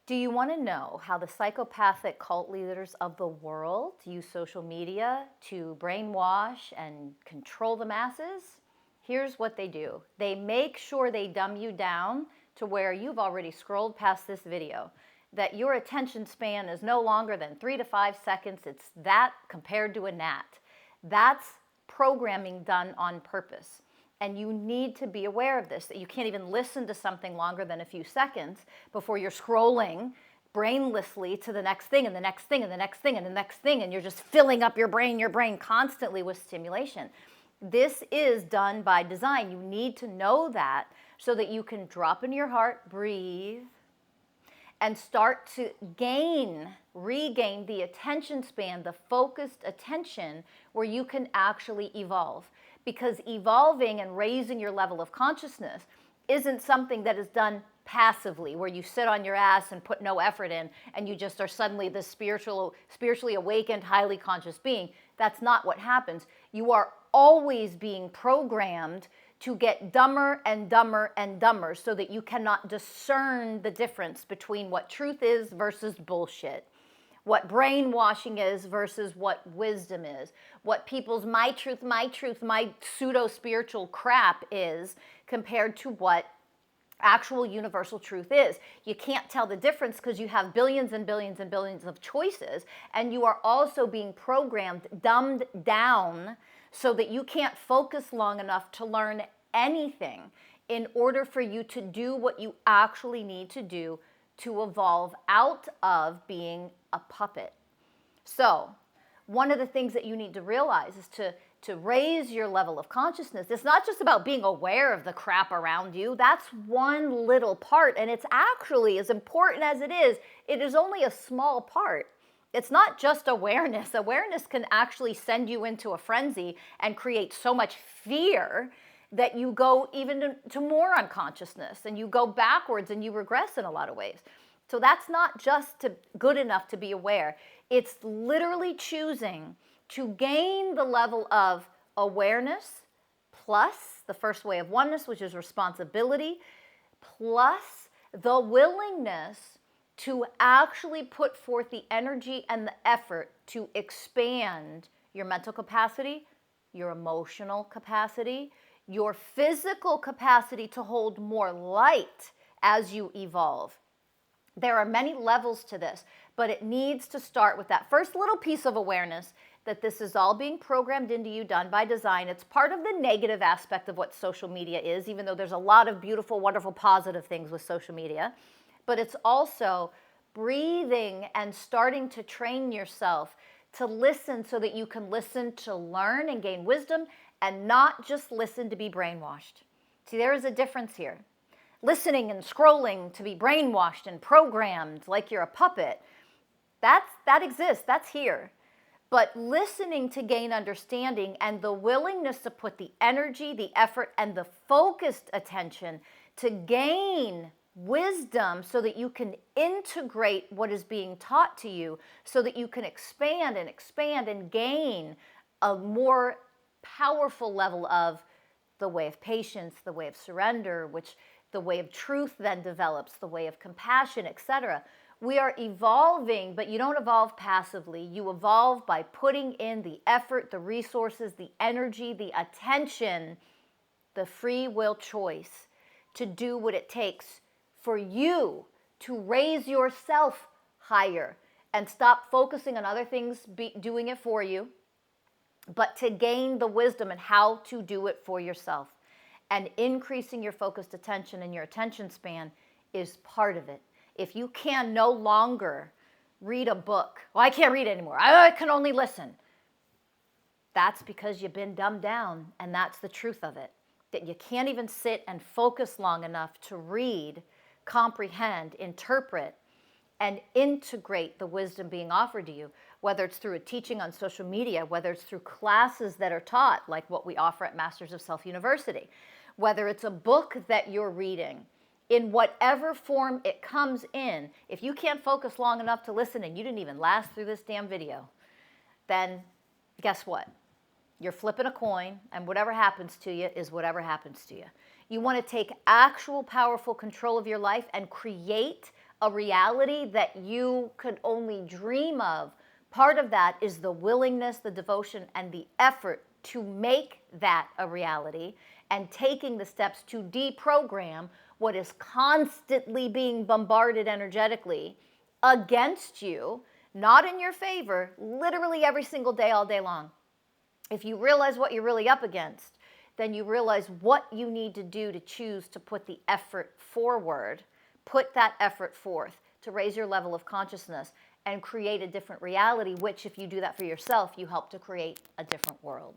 Do you want to know how the psychopathic cult leaders of the world use social media to brainwash and control the masses? Here's what they do. They make sure they dumb you down to where you've already scrolled past this video, that your attention span is no longer than 3 to 5 seconds. It's that compared to a gnat. That's programming done on purpose. And you need to be aware of this, that you can't even listen to something longer than a few seconds before you're scrolling brainlessly to the next thing and the next thing and the next thing and the next thing, and you're just filling up your brain constantly with stimulation. This is done by design. You need to know that so that you can drop into your heart, breathe, and start to regain the attention span, the focused attention where you can actually evolve. Because evolving and raising your level of consciousness isn't something that is done passively, where you sit on your ass and put no effort in and you just are suddenly this spiritually awakened, highly conscious being. That's not what happens. You are always being programmed to get dumber and dumber and dumber so that you cannot discern the difference between what truth is versus bullshit, what brainwashing is versus what wisdom is, what people's my truth, my pseudo-spiritual crap is compared to what actual universal truth is. You can't tell the difference because you have billions and billions and billions of choices, and you are also being programmed, dumbed down, so that you can't focus long enough to learn anything in order for you to do what you actually need to do to evolve out of being a puppet. So, one of the things that you need to realize is to raise your level of consciousness. It's not just about being aware of the crap around you. That's one little part, and it's actually, as important as it is only a small part. It's not just awareness. Awareness can actually send you into a frenzy and create so much fear that you go even to more unconsciousness, and you go backwards and you regress in a lot of ways. So that's not just good enough to be aware. It's literally choosing to gain the level of awareness plus the first way of oneness, which is responsibility, plus the willingness to actually put forth the energy and the effort to expand your mental capacity, your emotional capacity, your physical capacity to hold more light as you evolve. There are many levels to this, but it needs to start with that first little piece of awareness that this is all being programmed into you, done by design. It's part of the negative aspect of what social media is, even though there's a lot of beautiful, wonderful, positive things with social media. But it's also breathing and starting to train yourself to listen so that you can listen to learn and gain wisdom and not just listen to be brainwashed. See, there is a difference here. Listening and scrolling to be brainwashed and programmed like you're a puppet, that exists, that's here. But listening to gain understanding and the willingness to put the energy, the effort, and the focused attention to gain wisdom so that you can integrate what is being taught to you, so that you can expand and gain a more powerful level of the way of patience, the way of surrender, which the way of truth then develops, the way of compassion, etc. We are evolving, but you don't evolve passively. You evolve by putting in the effort, the resources, the energy, the attention, the free will choice to do what it takes for you to raise yourself higher and stop focusing on other things doing it for you, but to gain the wisdom and how to do it for yourself. And increasing your focused attention and your attention span is part of it. If you can no longer read a book, well, I can't read anymore, I can only listen. That's because you've been dumbed down, and that's the truth of it. That you can't even sit and focus long enough to read, comprehend, interpret, and integrate the wisdom being offered to you, whether it's through a teaching on social media, whether it's through classes that are taught, like what we offer at Masters of Self University, whether it's a book that you're reading, in whatever form it comes in. If you can't focus long enough to listen and you didn't even last through this damn video, then guess what? You're flipping a coin, and whatever happens to you is whatever happens to you. You want to take actual powerful control of your life and create a reality that you could only dream of, part of that is the willingness, the devotion, and the effort to make that a reality, and taking the steps to deprogram what is constantly being bombarded energetically against you, not in your favor, literally every single day, all day long. If you realize what you're really up against, then you realize what you need to do to choose to put the effort forward, put that effort forth to raise your level of consciousness and create a different reality, which if you do that for yourself, you help to create a different world.